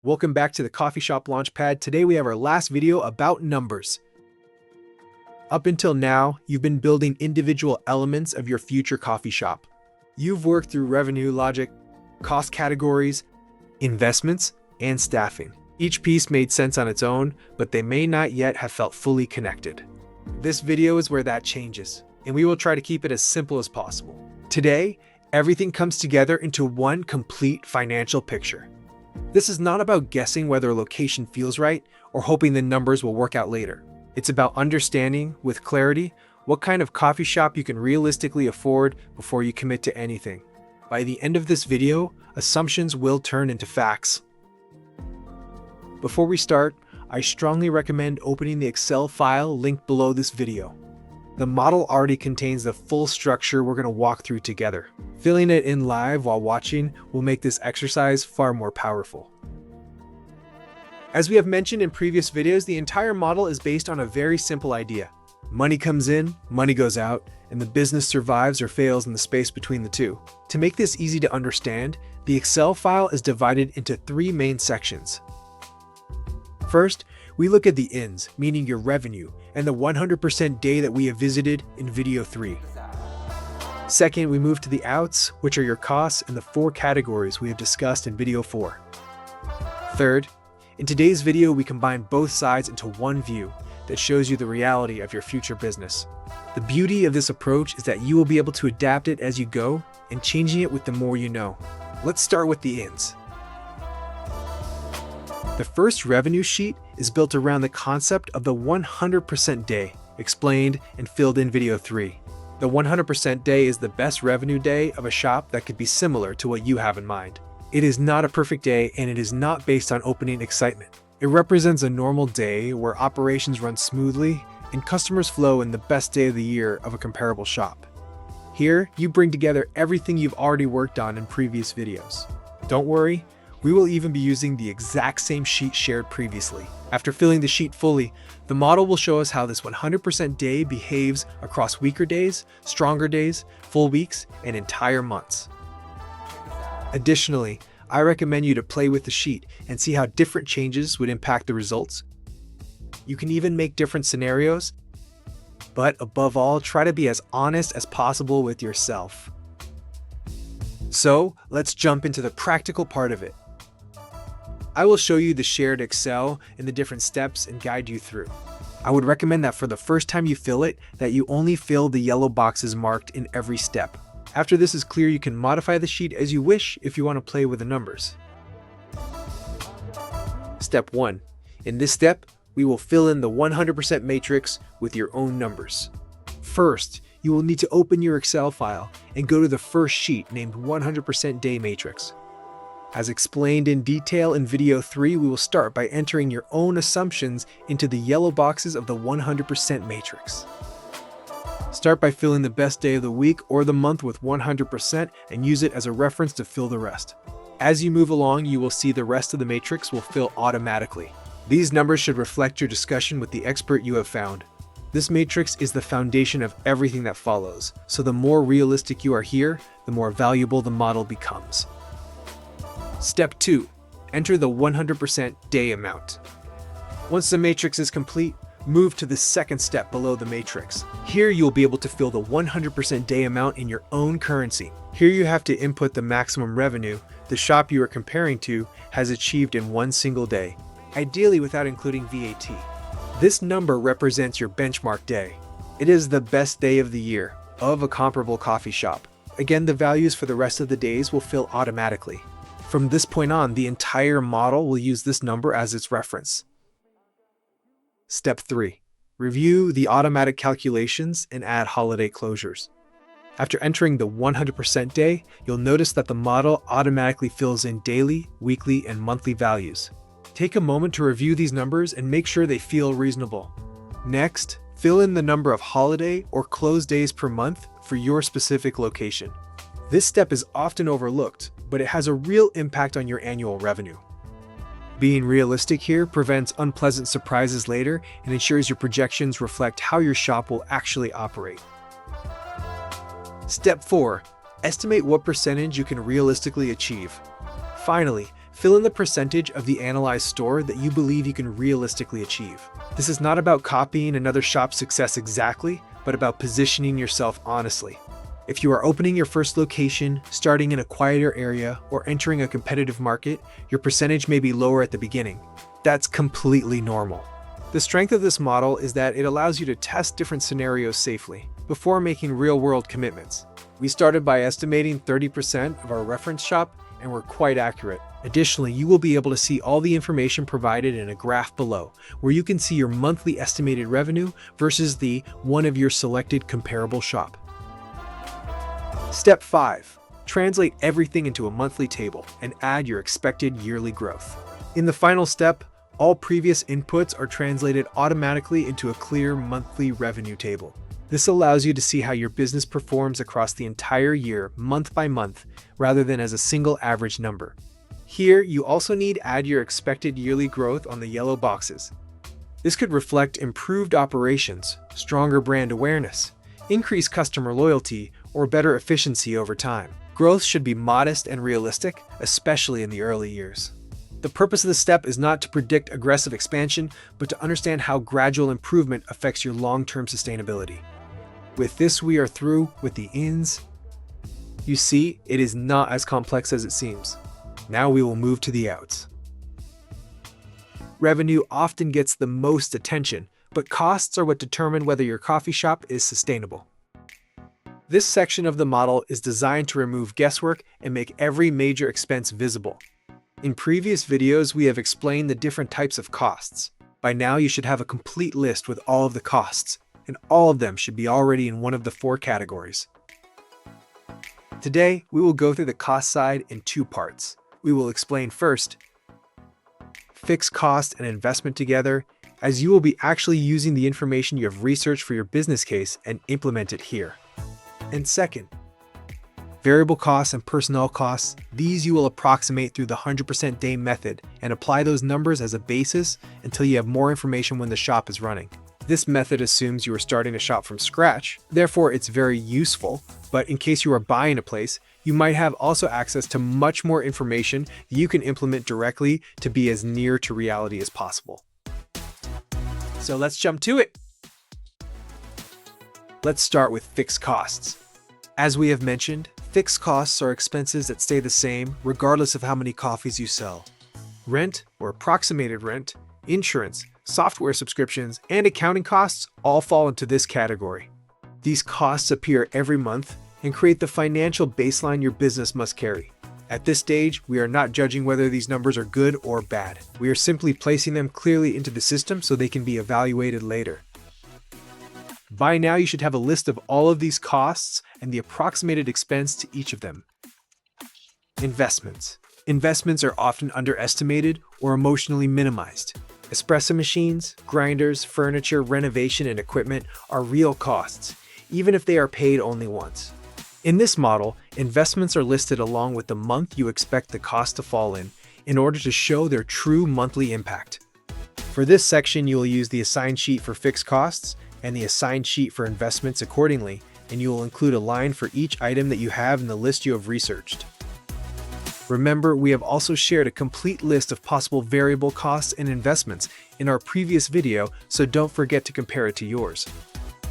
Welcome back to the Coffee Shop Launchpad. Today we have our last video about numbers. Up until now, you've been building individual elements of your future coffee shop. You've worked through revenue logic, cost categories, investments, and staffing. Each piece made sense on its own, but they may not yet have felt fully connected. This video is where that changes, and we will try to keep it as simple as possible. Today, everything comes together into one complete financial picture. This is not about guessing whether a location feels right or hoping the numbers will work out later. It's about understanding, with clarity, what kind of coffee shop you can realistically afford before you commit to anything. By the end of this video, assumptions will turn into facts. Before we start, I strongly recommend opening the Excel file linked below this video. The model already contains the full structure we're going to walk through together. Filling it in live while watching will make this exercise far more powerful. As we have mentioned in previous videos, the entire model is based on a very simple idea. Money comes in, money goes out, and the business survives or fails in the space between the two. To make this easy to understand, the Excel file is divided into three main sections. First, we look at the ins, meaning your revenue, and the 100% day that we have visited in video 3. Second, we move to the outs, which are your costs and the 4 categories we have discussed in video 4. Third, in today's video, we combine both sides into one view that shows you the reality of your future business. The beauty of this approach is that you will be able to adapt it as you go and changing it with the more you know. Let's start with the ins. The first revenue sheet is built around the concept of the 100% day, explained and filled in video 3. The 100% day is the best revenue day of a shop that could be similar to what you have in mind. It is not a perfect day, and it is not based on opening excitement. It represents a normal day where operations run smoothly and customers flow in the best day of the year of a comparable shop. Here, you bring together everything you've already worked on in previous videos. Don't worry, we will even be using the exact same sheet shared previously. After filling the sheet fully, the model will show us how this 100% day behaves across weaker days, stronger days, full weeks, and entire months. Additionally, I recommend you to play with the sheet and see how different changes would impact the results. You can even make different scenarios, but above all, try to be as honest as possible with yourself. So, let's jump into the practical part of it. I will show you the shared Excel and the different steps and guide you through. I would recommend that for the first time you fill it, that you only fill the yellow boxes marked in every step. After this is clear, you can modify the sheet as you wish if you want to play with the numbers. Step 1. In this step, we will fill in the 100% matrix with your own numbers. First, you will need to open your Excel file and go to the first sheet named 100% day matrix. As explained in detail in video 3, we will start by entering your own assumptions into the yellow boxes of the 100% matrix. Start by filling the best day of the week or the month with 100% and use it as a reference to fill the rest. As you move along, you will see the rest of the matrix will fill automatically. These numbers should reflect your discussion with the expert you have found. This matrix is the foundation of everything that follows, so the more realistic you are here, the more valuable the model becomes. Step 2. Enter the 100% day amount. Once the matrix is complete, move to the second step below the matrix. Here you'll be able to fill the 100% day amount in your own currency. Here you have to input the maximum revenue the shop you are comparing to has achieved in one single day, ideally without including VAT. This number represents your benchmark day. It is the best day of the year of a comparable coffee shop. Again, the values for the rest of the days will fill automatically. From this point on, the entire model will use this number as its reference. Step 3. Review the automatic calculations and add holiday closures. After entering the 100% day, you'll notice that the model automatically fills in daily, weekly, and monthly values. Take a moment to review these numbers and make sure they feel reasonable. Next, fill in the number of holiday or close days per month for your specific location. This step is often overlooked, but it has a real impact on your annual revenue. Being realistic here prevents unpleasant surprises later and ensures your projections reflect how your shop will actually operate. Step 4. Estimate what percentage you can realistically achieve. Finally, Fill in the percentage of the analyzed store that you believe you can realistically achieve. This is not about copying another shop's success exactly, but about positioning yourself honestly. If you are opening your first location, starting in a quieter area, or entering a competitive market, your percentage may be lower at the beginning. That's completely normal. The strength of this model is that it allows you to test different scenarios safely before making real-world commitments. We started by estimating 30% of our reference shop, and we're quite accurate. Additionally, you will be able to see all the information provided in a graph below, where you can see your monthly estimated revenue versus the one of your selected comparable shop. Step 5. Translate everything into a monthly table and add your expected yearly growth. In the final step, all previous inputs are translated automatically into a clear monthly revenue table. This allows you to see how your business performs across the entire year, month by month, rather than as a single average number. Here, you also need to add your expected yearly growth on the yellow boxes. This could reflect improved operations, stronger brand awareness, increased customer loyalty, or better efficiency over time. Growth should be modest and realistic, especially in the early years. The purpose of this step is not to predict aggressive expansion, but to understand how gradual improvement affects your long-term sustainability. With this, we are through with the ins. You see, it is not as complex as it seems. Now we will move to the outs. Revenue often gets the most attention, but costs are what determine whether your coffee shop is sustainable. This section of the model is designed to remove guesswork and make every major expense visible. In previous videos, we have explained the different types of costs. By now, you should have a complete list with all of the costs, and all of them should be already in one of the 4 categories. Today, we will go through the cost side in 2 parts. We will explain first, fixed cost and investment together, as you will be actually using the information you have researched for your business case and implement it here. And second, variable costs and personnel costs. These you will approximate through the 100% day method and apply those numbers as a basis until you have more information when the shop is running. This method assumes you are starting a shop from scratch, therefore it's very useful, but in case you are buying a place, you might have also access to much more information that you can implement directly to be as near to reality as possible. So let's jump to it. Let's start with fixed costs. As we have mentioned, fixed costs are expenses that stay the same regardless of how many coffees you sell. Rent or approximated rent, insurance, software subscriptions, and accounting costs all fall into this category. These costs appear every month and create the financial baseline your business must carry. At this stage, we are not judging whether these numbers are good or bad. We are simply placing them clearly into the system so they can be evaluated later. By now, you should have a list of all of these costs and the approximated expense to each of them. Investments. Investments are often underestimated or emotionally minimized. Espresso machines, grinders, furniture, renovation, and equipment are real costs, even if they are paid only once. In this model, investments are listed along with the month you expect the cost to fall in order to show their true monthly impact. For this section, you will use the assigned sheet for fixed costs and the assigned sheet for investments accordingly, and you will include a line for each item that you have in the list you have researched. Remember, we have also shared a complete list of possible variable costs and investments in our previous video, so don't forget to compare it to yours.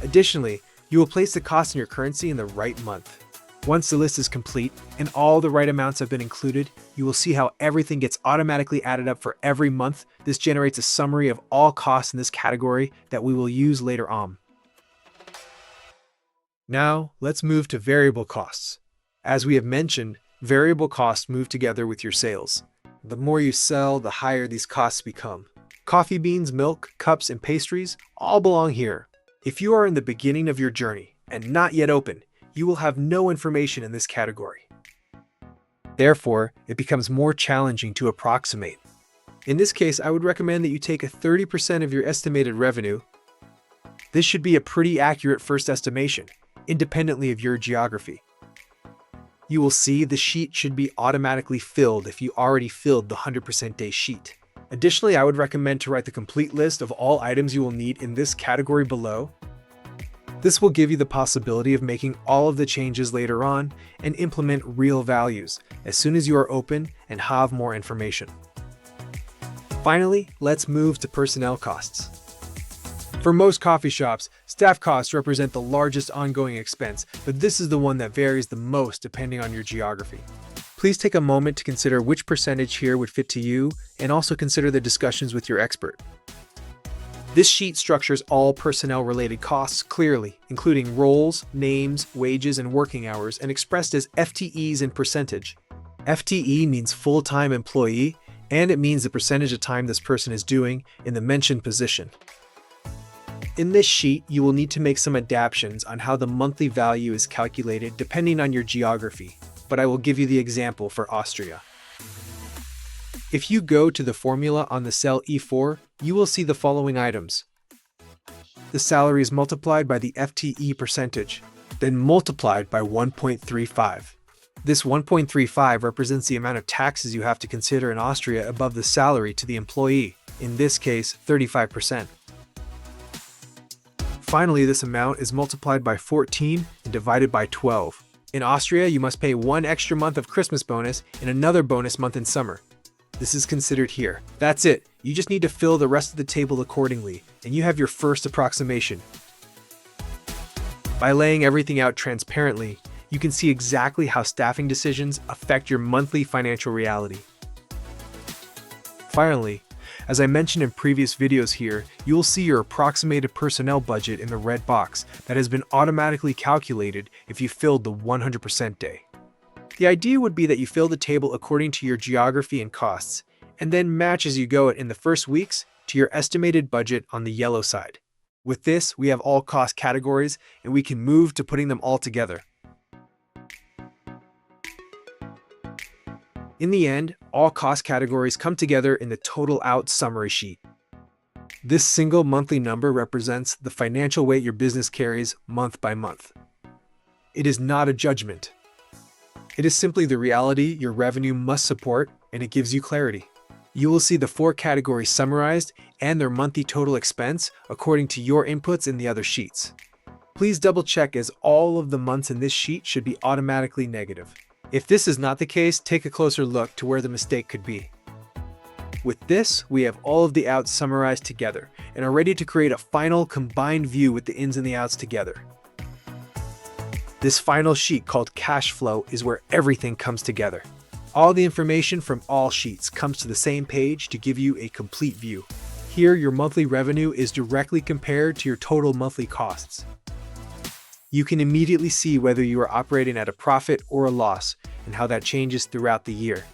Additionally, you will place the cost in your currency in the right month. Once the list is complete and all the right amounts have been included, you will see how everything gets automatically added up for every month. This generates a summary of all costs in this category that we will use later on. Now, let's move to variable costs. As we have mentioned, variable costs move together with your sales. The more you sell, the higher these costs become. Coffee beans, milk, cups, and pastries all belong here. If you are in the beginning of your journey and not yet open, you will have no information in this category. Therefore, it becomes more challenging to approximate. In this case, I would recommend that you take a 30% of your estimated revenue. This should be a pretty accurate first estimation, independently of your geography. You will see the sheet should be automatically filled if you already filled the 100% day sheet. Additionally, I would recommend to write the complete list of all items you will need in this category below. This will give you the possibility of making all of the changes later on and implement real values as soon as you are open and have more information. Finally, let's move to personnel costs. For most coffee shops, staff costs represent the largest ongoing expense, but this is the one that varies the most depending on your geography. Please take a moment to consider which percentage here would fit to you, and also consider the discussions with your expert. This sheet structures all personnel-related costs clearly, including roles, names, wages, and working hours, and expressed as FTEs in percentage. FTE means full-time employee, and it means the percentage of time this person is doing in the mentioned position. In this sheet, you will need to make some adaptations on how the monthly value is calculated depending on your geography, but I will give you the example for Austria. If you go to the formula on the cell E4, you will see the following items. The salary is multiplied by the FTE percentage, then multiplied by 1.35. This 1.35 represents the amount of taxes you have to consider in Austria above the salary to the employee, in this case 35%. Finally, this amount is multiplied by 14 and divided by 12. In Austria, you must pay one extra month of Christmas bonus and another bonus month in summer. This is considered here. That's it. You just need to fill the rest of the table accordingly, and you have your first approximation. By laying everything out transparently, you can see exactly how staffing decisions affect your monthly financial reality. Finally, as I mentioned in previous videos here, you will see your approximated personnel budget in the red box that has been automatically calculated if you filled the 100% day. The idea would be that you fill the table according to your geography and costs, and then match as you go in the first weeks to your estimated budget on the yellow side. With this, we have all cost categories, and we can move to putting them all together. In the end, all cost categories come together in the total out summary sheet. This single monthly number represents the financial weight your business carries month by month. It is not a judgment. It is simply the reality your revenue must support, and it gives you clarity. You will see the 4 categories summarized and their monthly total expense according to your inputs in the other sheets. Please double check, as all of the months in this sheet should be automatically negative. If this is not the case, take a closer look to where the mistake could be. With this, we have all of the outs summarized together and are ready to create a final combined view with the ins and the outs together. This final sheet, called cash flow, is where everything comes together. All the information from all sheets comes to the same page to give you a complete view. Here, your monthly revenue is directly compared to your total monthly costs. You can immediately see whether you are operating at a profit or a loss and how that changes throughout the year.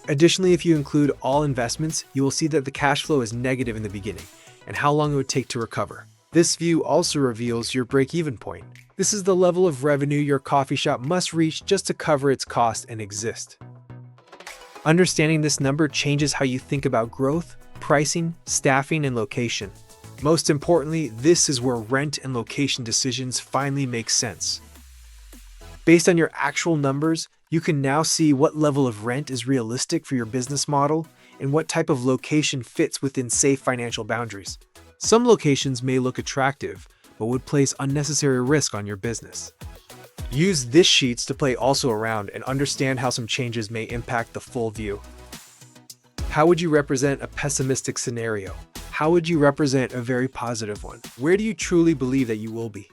Additionally, if you include all investments, you will see that the cash flow is negative in the beginning and how long it would take to recover. This view also reveals your break-even point. This is the level of revenue your coffee shop must reach just to cover its cost and exist. Understanding this number changes how you think about growth, pricing, staffing, and location. Most importantly, this is where rent and location decisions finally make sense. Based on your actual numbers, you can now see what level of rent is realistic for your business model and what type of location fits within safe financial boundaries. Some locations may look attractive, but would place unnecessary risk on your business. Use this sheets to play also around and understand how some changes may impact the full view. How would you represent a pessimistic scenario? How would you represent a very positive one? Where do you truly believe that you will be?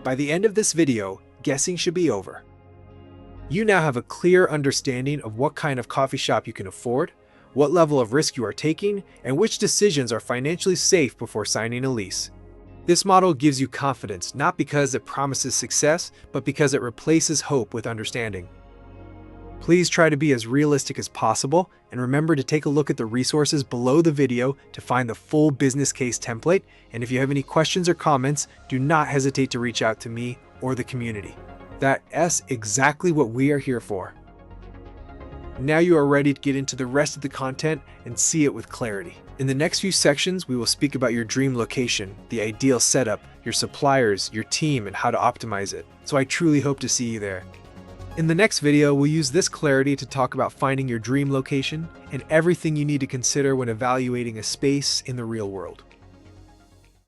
By the end of this video, guessing should be over. You now have a clear understanding of what kind of coffee shop you can afford, what level of risk you are taking, and which decisions are financially safe before signing a lease. This model gives you confidence, not because it promises success, but because it replaces hope with understanding. Please try to be as realistic as possible, and remember to take a look at the resources below the video to find the full business case template. And if you have any questions or comments, do not hesitate to reach out to me or the community. That's exactly what we are here for. Now you are ready to get into the rest of the content and see it with clarity. In the next few sections, we will speak about your dream location, the ideal setup, your suppliers, your team, and how to optimize it. So I truly hope to see you there. In the next video, we'll use this clarity to talk about finding your dream location and everything you need to consider when evaluating a space in the real world.